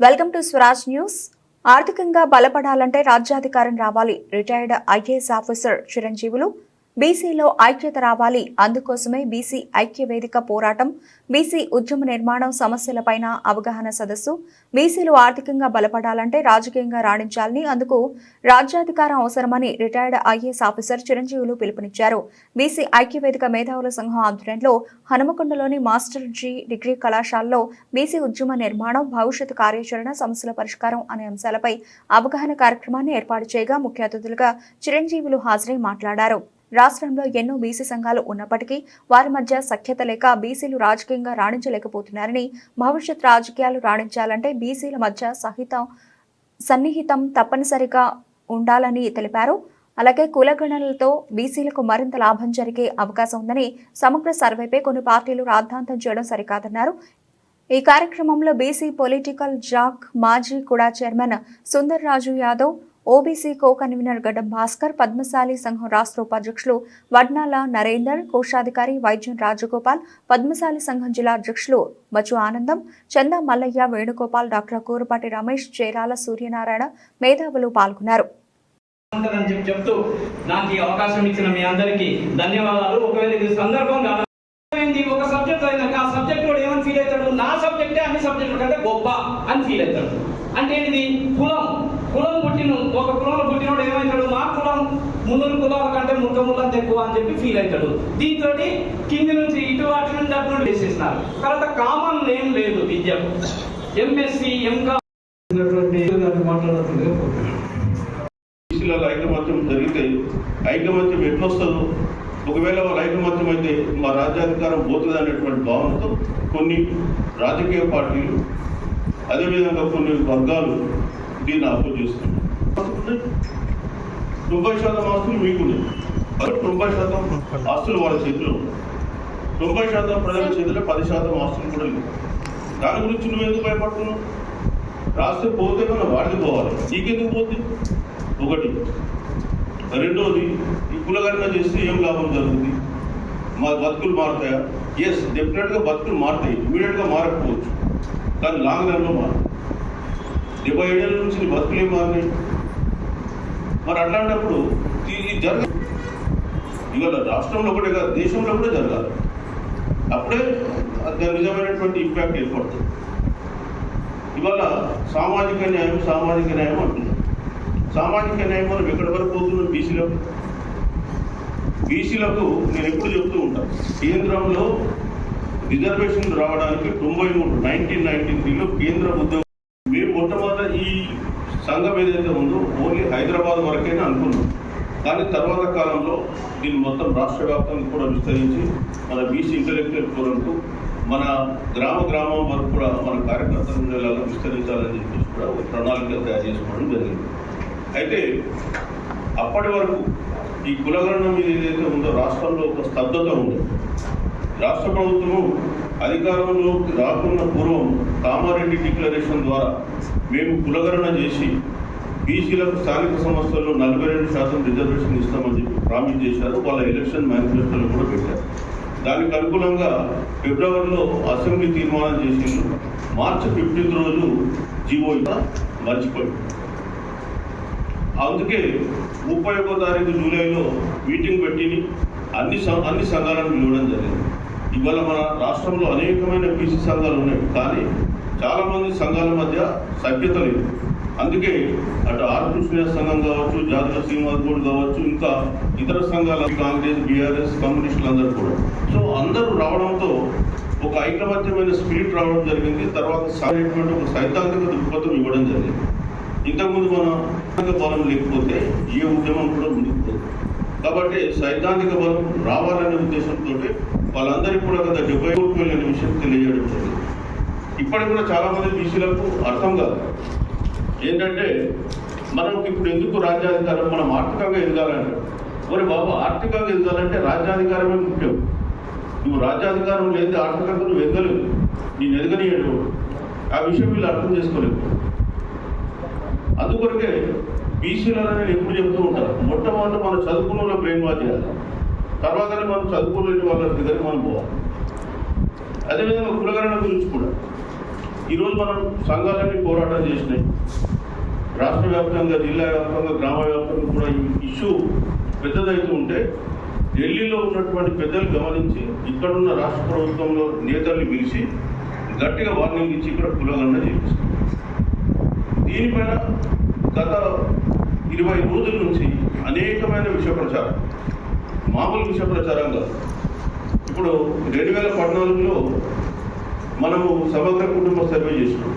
Welcome to Swaraj news. ఆర్థికంగా బలపడాలంటే రాజ్యాధికారం రావాలి. రిటైర్డ్ ఐఏఎస్ ఆఫీసర్ చిరంజీవులు బీసీలో ఐక్యత రావాలి. అందుకోసమే బీసీ ఐక్య వేదిక పోరాటం, బీసీ ఉద్యమ నిర్మాణం, సమస్యలపైన అవగాహన సదస్సు. బీసీలు ఆర్థికంగా బలపడాలంటే రాజకీయంగా రాణించాలని, అందుకు రాజ్యాధికారం అవసరమని రిటైర్డ్ ఐఏఎస్ ఆఫీసర్ చిరంజీవులు పిలుపునిచ్చారు. బీసీ ఐక్య వేదిక మేధావుల సంఘం ఆధ్వర్యంలో హనుమకొండలోని మాస్టర్ జీ డిగ్రీ కళాశాలలో బీసీ ఉద్యమ నిర్మాణం, భవిష్యత్ కార్యాచరణ, సమస్యల పరిష్కారం అనే అంశాలపై అవగాహన కార్యక్రమాన్ని ఏర్పాటు చేయగా ముఖ్య అతిథులుగా చిరంజీవులు హాజరై మాట్లాడారు. రాష్ట్రంలో ఎన్నో బీసీ సంఘాలు ఉన్నప్పటికీ వారి మధ్య సఖ్యత లేక బీసీలు రాజకీయంగా రాణించలేకపోతున్నారని, భవిష్యత్ రాజకీయాలు రాణించాలంటే బీసీల మధ్య సన్నిహితం తప్పనిసరిగా ఉండాలని తెలిపారు. అలాగే కులగణనలతో బీసీలకు మరింత లాభం జరిగే అవకాశం ఉందని, సమగ్ర సర్వేపై కొన్ని పార్టీలు రాద్ధాంతం చేయడం సరికాదన్నారు. ఈ కార్యక్రమంలో బీసీ పొలిటికల్ జాక్ మాజీ కుడా చైర్మన్ సుందర్ రాజు యాదవ్, ఓబీసీ కో కన్వీనర్ గడ్డం భాస్కర్, పద్మశాలి సంఘం రాష్ట్ర ఉపాధ్యక్షులు వడ్నాల నరేందర్, కోశాధికారి వైద్యం రాజగోపాల్, పద్మశాలి సంఘం జిల్లా అధ్యక్షులు బచ్చు ఆనందం, చందా మల్లయ్య, వేణుగోపాల్, డాక్టర్ కూరపాటి రమేష్, చేరాల సూర్యనారాయణ మేధావులు పాల్గొన్నారు. చెప్తూ నాకు ఈ అవకాశం ఇచ్చిన మీ అందరికీ ధన్యవాదాలు. ఒకవేళ ఇది సందర్భంగా ఒక సబ్జెక్ట్ అయినాక ఆ సబ్జెక్ట్ కూడా ఏమని ఫీల్ అవుతాడు, నా సబ్జెక్టే అన్ని సబ్జెక్టుల కంటే గొప్ప అని ఫీల్ అవుతాడు. అంటే ఇది కులం పుట్టిన ఒక కులంలో పుట్టినోడు ఏమవుతాడు, మా కులం మున్నూరు కులాల కంటే ముళ్ళంత ఎక్కువ అని చెప్పి ఫీల్ అవుతాడు. దీంతో కింది నుంచి ఇటు అటు నుండి అటు నుండి వేసేసినారు. తర్వాత కామన్ నేమ్ లేదు విద్యకు. ఎంఎస్సి ఎంకామ్ మాట్లాడుతుంది. ఐకమత్యం జరిగితే ఐకమత్యం ఎట్లొస్తుందో, ఒకవేళ వాళ్ళ ఐకమత్యం అయితే మా రాజ్యాధికారం పోతుంది అనేటువంటి భావనతో కొన్ని రాజకీయ పార్టీలు, అదేవిధంగా కొన్ని వర్గాలు దీన్ని అపోజ్ చేస్తున్నాయి. 90% ఆస్తులు మీకున్నాయి, 90% ఆస్తులు వాళ్ళ చేతిలో, 90% ప్రజల చేతిలో 10% ఆస్తులు కూడా లేవు. దాని గురించి నువ్వు ఎందుకు భయపడుతున్నావు? రాస్తే పోతే మనం వాడికి పోవాలి, నీకెందుకు పోతుంది? ఒకటి. రెండోది, ఈ కులగణన చేస్తే ఏం లాభం జరుగుతుంది? మా బతుకులు మారుతాయా? ఎస్, డెఫినెట్గా బతుకులు మారుతాయి, ఇమీడియట్గా మారకపోవచ్చు, కానీ లాంగ్ రన్లో మారు. 70 ఏళ్ళ నుంచి బతుకులే మారినాయి. మరి అట్లాంటప్పుడు ఇది జరగదు. ఇవాళ రాష్ట్రంలో ఒకటే కాదు, దేశంలో కూడా జరగాలి. అప్పుడే దాని నిజమైనటువంటి ఇంపాక్ట్ ఏర్పడుతుంది. ఇవాళ సామాజిక న్యాయం అంటున్నాం. సామాజిక న్యాయం మనం ఎక్కడి వరకు పోతున్నాం? బీసీలకు నేను ఎప్పుడు చెప్తూ ఉంటాను, కేంద్రంలో రిజర్వేషన్ రావడానికి 1993లో కేంద్ర ఉద్యోగం. మేము మొట్టమొదట ఈ సంఘం ఏదైతే ఉందో ఓన్లీ హైదరాబాద్ వరకైనా అనుకున్నాం, కానీ తర్వాత కాలంలో దీన్ని మొత్తం రాష్ట్ర వ్యాప్తంగా కూడా విస్తరించి మన బీసీ ఇంటలెక్చువల్ ఫోరంకు మన గ్రామం వరకు కూడా మన కార్యకర్తలు ఉండేలాగా విస్తరించాలని చెప్పేసి కూడా ఒక ప్రణాళిక తయారు చేసుకోవడం జరిగింది. అయితే అప్పటి వరకు ఈ కులగణన మీద ఏదైతే ఉందో రాష్ట్రంలో ఒక స్తబ్దత ఉంది. రాష్ట్ర ప్రభుత్వము అధికారంలోకి రాకున్న పూర్వం కామారెడ్డి డిక్లరేషన్ ద్వారా మేము కులగణన చేసి బీసీలకు స్థానిక సంస్థల్లో 42% రిజర్వేషన్ ఇస్తామని చెప్పి ప్రామిస్ చేశారు. వాళ్ళ ఎలక్షన్ మేనిఫెస్టోలో కూడా పెట్టారు. దానికి అనుకూలంగా ఫిబ్రవరిలో అసెంబ్లీ తీర్మానం చేసింది. మార్చి 15 రోజు జీవో మర్చిపోయింది. అందుకే 31వ తారీఖు జూలైలో మీటింగ్ పెట్టి అన్ని సంఘాలను పిలవడం జరిగింది. ఇవాళ మన రాష్ట్రంలో అనేకమైన బీసీ సంఘాలు ఉన్నాయి, కానీ చాలామంది సంఘాల మధ్య సఖ్యత లేదు. అందుకే అటు ఆర్కృష్ణ సంఘం కావచ్చు, జాతీయ శ్రీనివాస్ బోర్డు కావచ్చు, ఇంకా ఇతర సంఘాల కాంగ్రెస్, బీఆర్ఎస్, కమ్యూనిస్టులు అందరూ కూడా. సో అందరూ రావడంతో ఒక ఐకమత్యమైన స్పిరిట్ రావడం జరిగింది. తర్వాత సాగినటువంటి ఒక సైద్ధాంతిక దృక్పథం ఇవ్వడం జరిగింది. ఇంతకుముందు మన బలం లేకపోతే ఏ ఉద్యమం కూడా ముందుకు పోదు. కాబట్టి సైద్ధాంతిక బలం రావాలనే ఉద్దేశంతో వాళ్ళందరికీ కూడా గత 70 కోట్లు అనే విషయం తెలియజేయడం జరిగింది. ఇప్పటికి కూడా చాలామంది బీసీలకు అర్థం కాదు. ఏంటంటే మనకు ఇప్పుడు ఎందుకు రాజ్యాధికారం, మనం ఆర్థికంగా ఎదగాలంటే, మరి బాబు ఆర్థికంగా ఎదగాలంటే రాజ్యాధికారమే ముఖ్యం. నువ్వు రాజ్యాధికారం లేదు, ఆర్థికంగా నువ్వు ఎదగలేవు, నేను ఎదగనియడు. ఆ విషయం వీళ్ళు అర్థం చేసుకోలేదు. అందుకొరకే బీసీలలో నేను ఎప్పుడు చెప్తూ ఉంటాను, మొట్టమొదటి మనం చదువుకున్న వాళ్ళ బ్రెయిన్ వాష్ చేయాలి, తర్వాతనే మనం చదువుకోలేని వాళ్ళ దగ్గరికి మనం పోవాలి. అదేవిధంగా కులగణన గురించి కూడా ఈరోజు మనం సంఘాలన్నీ పోరాటం చేసినాయి. రాష్ట్ర వ్యాప్తంగా, జిల్లా వ్యాప్తంగా, గ్రామ వ్యాప్తంగా కూడా ఈ ఇష్యూ పెద్దదైతూ ఉంటే ఢిల్లీలో ఉన్నటువంటి పెద్దలు గమనించి ఇక్కడున్న రాష్ట్ర ప్రభుత్వంలో నేతల్ని పిలిచి గట్టిగా వార్నింగ్ ఇచ్చి ఇక్కడ కులగణన చేపిస్తారు. దీనిపైన గత 20 రోజుల నుంచి అనేకమైన విషయ ప్రచారం, మామూలు విషయ ప్రచారంగా ఇప్పుడు 2014లో మనము సమగ్ర కుటుంబ సర్వే చేసినాం.